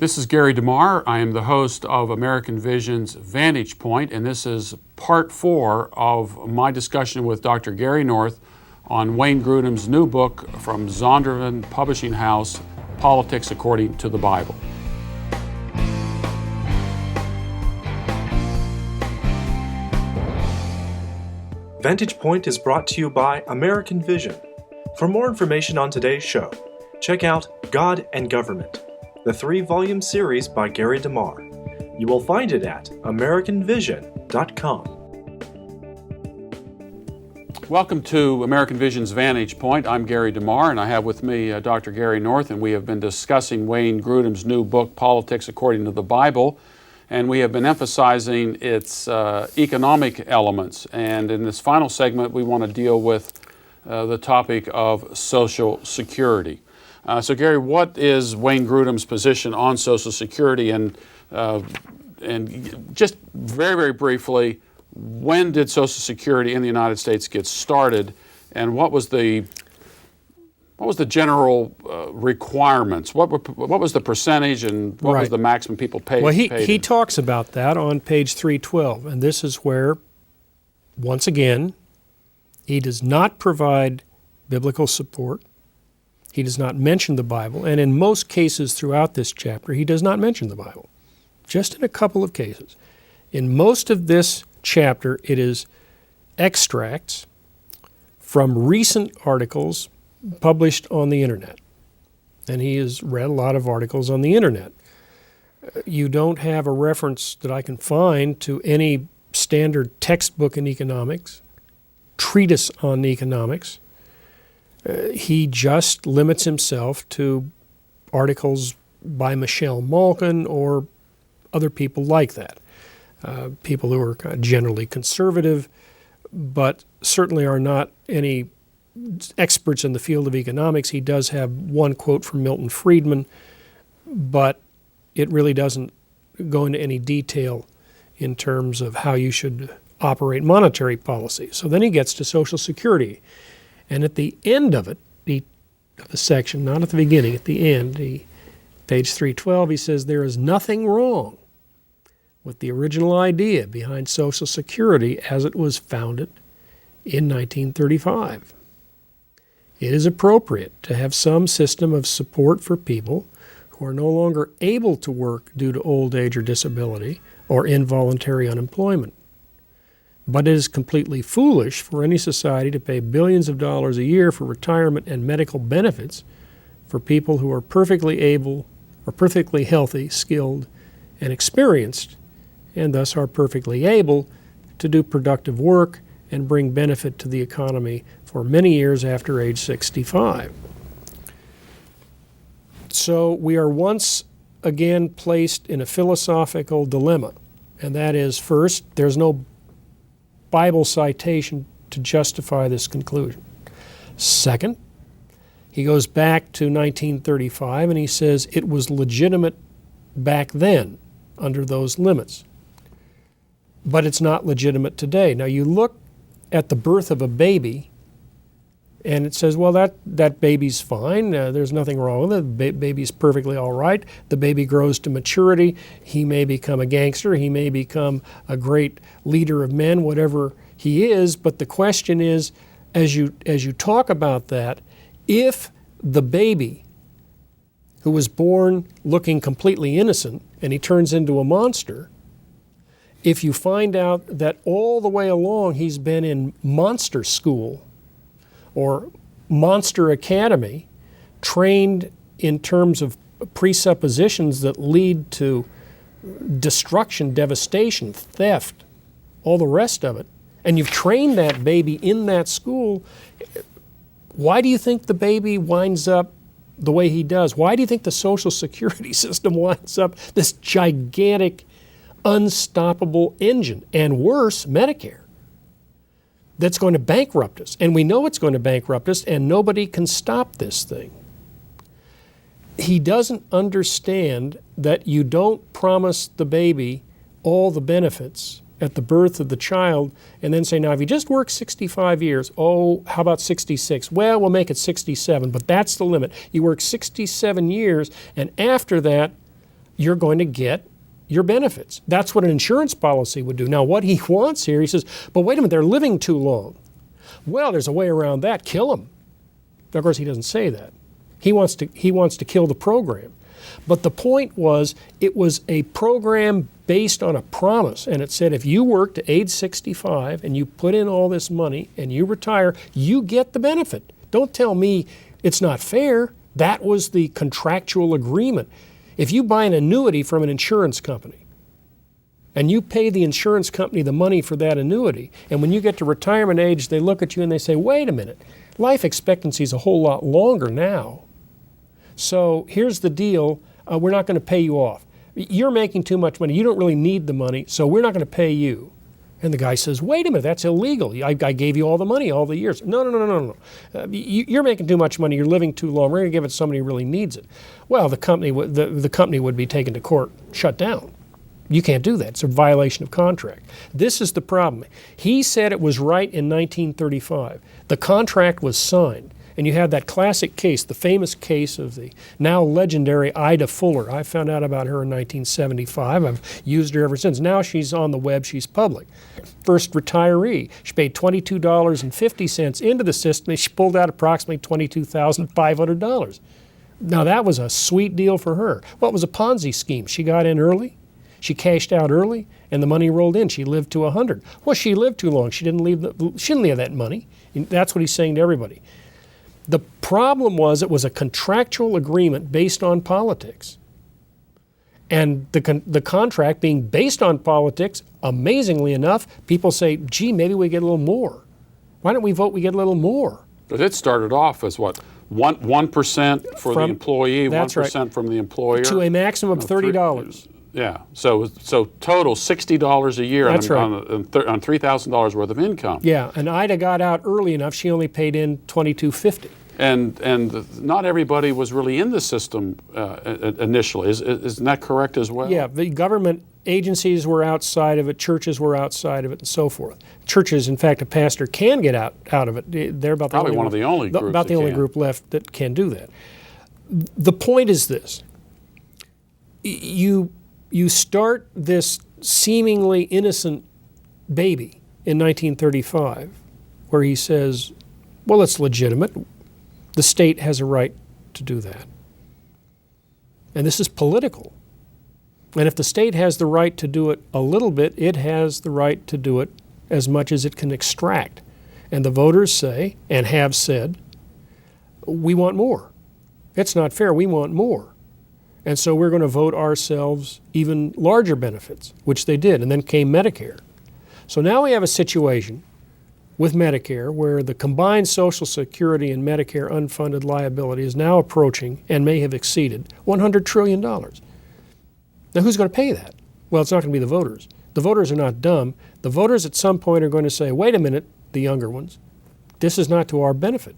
This is Gary DeMar. I am the host of American Vision's Vantage Point, and this is part 4 of my discussion with Dr. Gary North on Wayne Grudem's new book from Zondervan Publishing House, Politics According to the Bible. Vantage Point is brought to you by American Vision. For more information on today's show, check out God and Government, the 3-volume series by Gary DeMar. You will find it at AmericanVision.com. Welcome to American Vision's Vantage Point. I'm Gary DeMar, and I have with me Dr. Gary North, and we have been discussing Wayne Grudem's new book, Politics According to the Bible, and we have been emphasizing its economic elements. And in this final segment, we want to deal with the topic of Social Security. So Gary, what is Wayne Grudem's position on Social Security, and just very, very briefly, when did Social Security in the United States get started, and what was the general requirements? What was the percentage, and what was the maximum people paid? Well, he talks about that on page 312, and this is where, once again, he does not provide biblical support. He does not mention the Bible, and in most cases throughout this chapter, he does not mention the Bible, just in a couple of cases. In most of this chapter, it is extracts from recent articles published on the Internet, and he has read a lot of articles on the Internet. You don't have a reference that I can find to any standard textbook in economics, treatise on economics. He just limits himself to articles by Michelle Malkin or other people like that, people who are generally conservative, but certainly are not any experts in the field of economics. He does have one quote from Milton Friedman, but it really doesn't go into any detail in terms of how you should operate monetary policy. So then he gets to Social Security. And at the end of it, the section, not at the beginning, at the end, page 312, he says, there is nothing wrong with the original idea behind Social Security as it was founded in 1935. It is appropriate to have some system of support for people who are no longer able to work due to old age or disability or involuntary unemployment. But it is completely foolish for any society to pay billions of dollars a year for retirement and medical benefits for people who are perfectly able or perfectly healthy, skilled, and experienced, and thus are perfectly able to do productive work and bring benefit to the economy for many years after age 65. So we are once again placed in a philosophical dilemma, and that is, first, there's no Bible citation to justify this conclusion. Second, he goes back to 1935 and he says it was legitimate back then under those limits, but it's not legitimate today. Now you look at the birth of a baby and it says, well, that baby's fine. There's nothing wrong with it. The baby's perfectly all right. The baby grows to maturity. He may become a gangster. He may become a great leader of men, whatever he is. But the question is, as you talk about that, if the baby who was born looking completely innocent and he turns into a monster, if you find out that all the way along he's been in monster school or Monster Academy, trained in terms of presuppositions that lead to destruction, devastation, theft, all the rest of it, and you've trained that baby in that school, why do you think the baby winds up the way he does? Why do you think the Social Security system winds up this gigantic, unstoppable engine? And worse, Medicare, that's going to bankrupt us. And we know it's going to bankrupt us, and nobody can stop this thing. He doesn't understand that you don't promise the baby all the benefits at the birth of the child and then say, now, if you just work 65 years, oh, how about 66? Well, we'll make it 67, but that's the limit. You work 67 years, and after that, you're going to get your benefits. That's what an insurance policy would do. Now, what he wants here, he says, but wait a minute, they're living too long. Well, there's a way around that. Kill them. Of course, he doesn't say that. He wants to kill the program. But the point was, it was a program based on a promise, and it said if you work to age 65 and you put in all this money and you retire, you get the benefit. Don't tell me it's not fair. That was the contractual agreement. If you buy an annuity from an insurance company and you pay the insurance company the money for that annuity, and when you get to retirement age, they look at you and they say, wait a minute, life expectancy is a whole lot longer now. So here's the deal, we're not going to pay you off. You're making too much money, you don't really need the money, so we're not going to pay you. And the guy says, wait a minute, that's illegal. I gave you all the money all the years. No. You're making too much money, you're living too long, we're going to give it to somebody who really needs it. Well, the company would be taken to court, shut down. You can't do that. It's a violation of contract. This is the problem. He said it was right in 1935. The contract was signed. And you have that classic case, the famous case of the now legendary Ida Fuller. I found out about her in 1975. I've used her ever since. Now she's on the web, she's public. First retiree. She paid $22.50 into the system. She pulled out approximately $22,500. Now that was a sweet deal for her. Well, it was a Ponzi scheme. She got in early, she cashed out early, and the money rolled in. She lived to 100. Well, she lived too long. She didn't leave that money. That's what he's saying to everybody. The problem was it was a contractual agreement based on politics. And the contract being based on politics, amazingly enough, people say, gee, maybe we get a little more. Why don't we vote we get a little more? But it started off as what? 1% for the employee, 1% from the employer. To a maximum of $30. Yeah, so total $60 a year on $3,000 worth of income. Yeah, and Ida got out early enough, she only paid in $22.50. And not everybody was really in the system initially. Isn't that correct as well? Yeah, the government agencies were outside of it, churches were outside of it, and so forth. Churches, in fact, a pastor can get out of it. They're about probably one of the only groups about the only group left that can do that. The point is this: you start this seemingly innocent baby in 1935, where he says, well, it's legitimate. The state has a right to do that. And this is political. And if the state has the right to do it a little bit, it has the right to do it as much as it can extract. And the voters say, and have said, we want more. It's not fair, we want more. And so we're going to vote ourselves even larger benefits, which they did. And then came Medicare. So now we have a situation with Medicare where the combined Social Security and Medicare unfunded liability is now approaching and may have exceeded $100 trillion. Now who's going to pay that? Well, it's not going to be the voters. The voters are not dumb. The voters at some point are going to say, wait a minute, the younger ones, this is not to our benefit.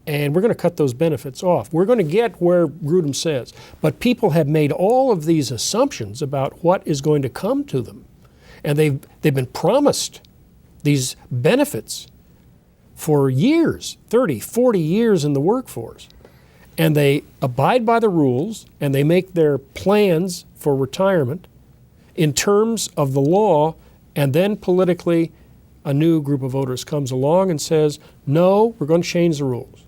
And we're going to cut those benefits off. We're going to get where Grudem says. But people have made all of these assumptions about what is going to come to them. And they've been promised these benefits for years, 30, 40 years in the workforce. And they abide by the rules and they make their plans for retirement in terms of the law, and then politically a new group of voters comes along and says, no, we're going to change the rules.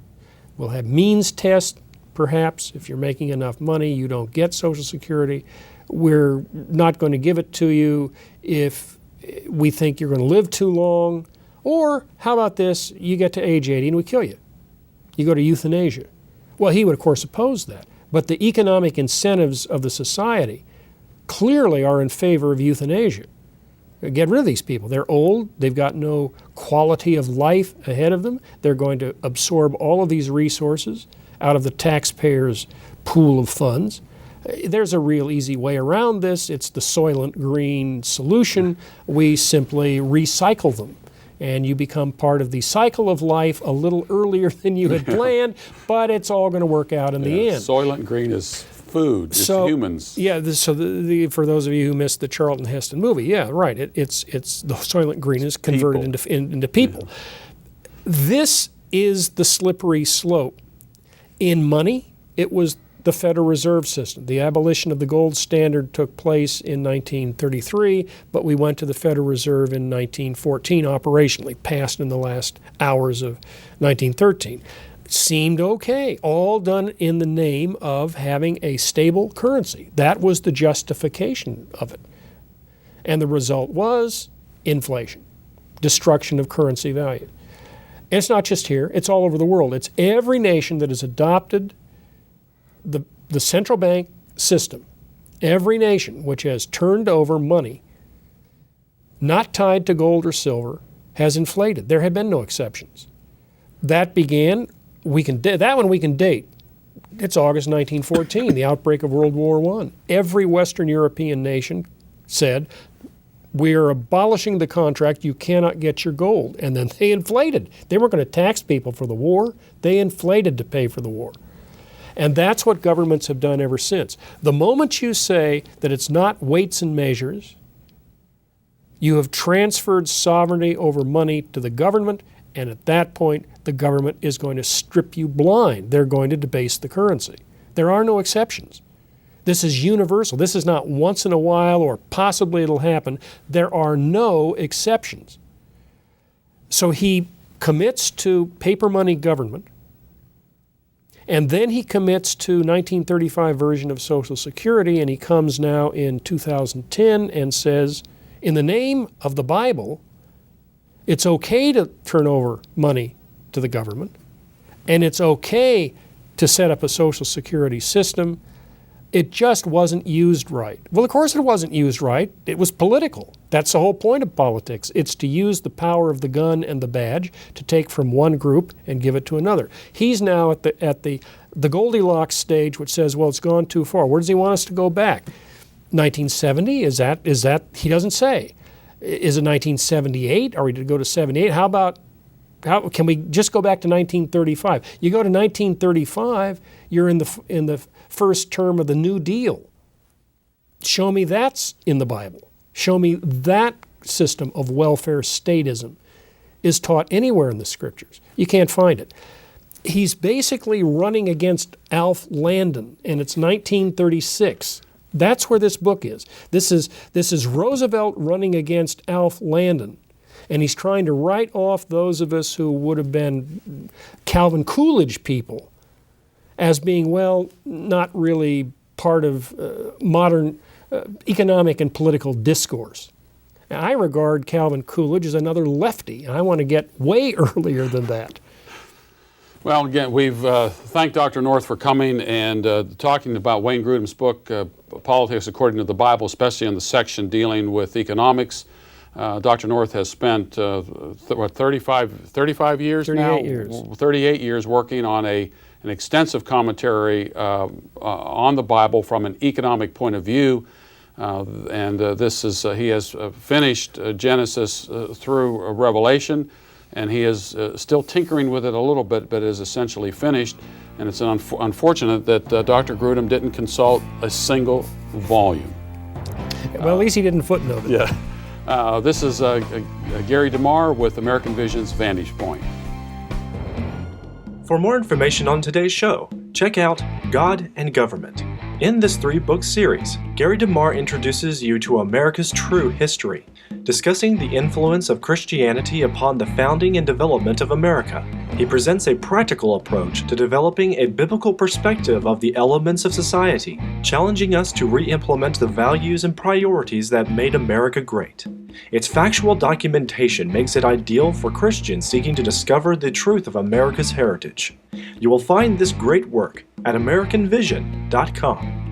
We'll have means tests, perhaps. If you're making enough money, you don't get Social Security. We're not going to give it to you if we think you're going to live too long. Or how about this, you get to age 80 and we kill you. You go to euthanasia. Well, he would, of course, oppose that. But the economic incentives of the society clearly are in favor of euthanasia. Get rid of these people. They're old. They've got no quality of life ahead of them. They're going to absorb all of these resources out of the taxpayers' pool of funds. There's a real easy way around this. It's the Soylent Green solution. We simply recycle them. And you become part of the cycle of life a little earlier than you had planned, but it's all going to work out in the end. Soylent Green is food, it's humans. Yeah, for those of you who missed the Charlton Heston movie, yeah, right. It's the Soylent Green is converted into people. Yeah. This is the slippery slope. In money, it was the Federal Reserve System. The abolition of the gold standard took place in 1933, but we went to the Federal Reserve in 1914 operationally, passed in the last hours of 1913. Seemed okay, all done in the name of having a stable currency. That was the justification of it. And the result was inflation, destruction of currency value. And it's not just here, it's all over the world. It's every nation that has adopted the central bank system, every nation which has turned over money not tied to gold or silver has inflated. There have been no exceptions. That began, that one we can date. It's August 1914, the outbreak of World War I. Every Western European nation said, we are abolishing the contract, you cannot get your gold. And then they inflated. They weren't going to tax people for the war. They inflated to pay for the war. And that's what governments have done ever since. The moment you say that it's not weights and measures, you have transferred sovereignty over money to the government, and at that point, the government is going to strip you blind. They're going to debase the currency. There are no exceptions. This is universal. This is not once in a while or possibly it'll happen. There are no exceptions. So he commits to paper money government, and then he commits to 1935 version of Social Security, and he comes now in 2010 and says, in the name of the Bible, it's okay to turn over money to the government, and it's okay to set up a Social Security system. It just wasn't used right. Well, of course it wasn't used right. It was political. That's the whole point of politics. It's to use the power of the gun and the badge to take from one group and give it to another. He's now at the Goldilocks stage, which says, well, it's gone too far. Where does he want us to go back? 1970? Is that? He doesn't say. Is it 1978? Are we to go to 78? How can we just go back to 1935? You go to 1935, you're in the first term of the New Deal. Show me that's in the Bible. Show me that system of welfare statism is taught anywhere in the Scriptures. You can't find it. He's basically running against Alf Landon, and it's 1936. That's where this book is. This is Roosevelt running against Alf Landon. And he's trying to write off those of us who would have been Calvin Coolidge people as being, well, not really part of modern economic and political discourse. Now, I regard Calvin Coolidge as another lefty, and I want to get way earlier than that. Well, again, we've thanked Dr. North for coming and talking about Wayne Grudem's book, Politics According to the Bible, especially in the section dealing with economics. Dr. North has spent 35 years now? 38 years. 38 years working on an extensive commentary on the Bible from an economic point of view. He has finished Genesis through Revelation, and he is still tinkering with it a little bit, but is essentially finished. And it's unfortunate that Dr. Grudem didn't consult a single volume. Well, at least he didn't footnote it. Yeah. This is Gary DeMar with American Vision's Vantage Point. For more information on today's show, check out God and Government. In this 3-book series, Gary DeMar introduces you to America's true history, discussing the influence of Christianity upon the founding and development of America. He presents a practical approach to developing a biblical perspective of the elements of society, challenging us to re-implement the values and priorities that made America great. Its factual documentation makes it ideal for Christians seeking to discover the truth of America's heritage. You will find this great work at AmericanVision.com.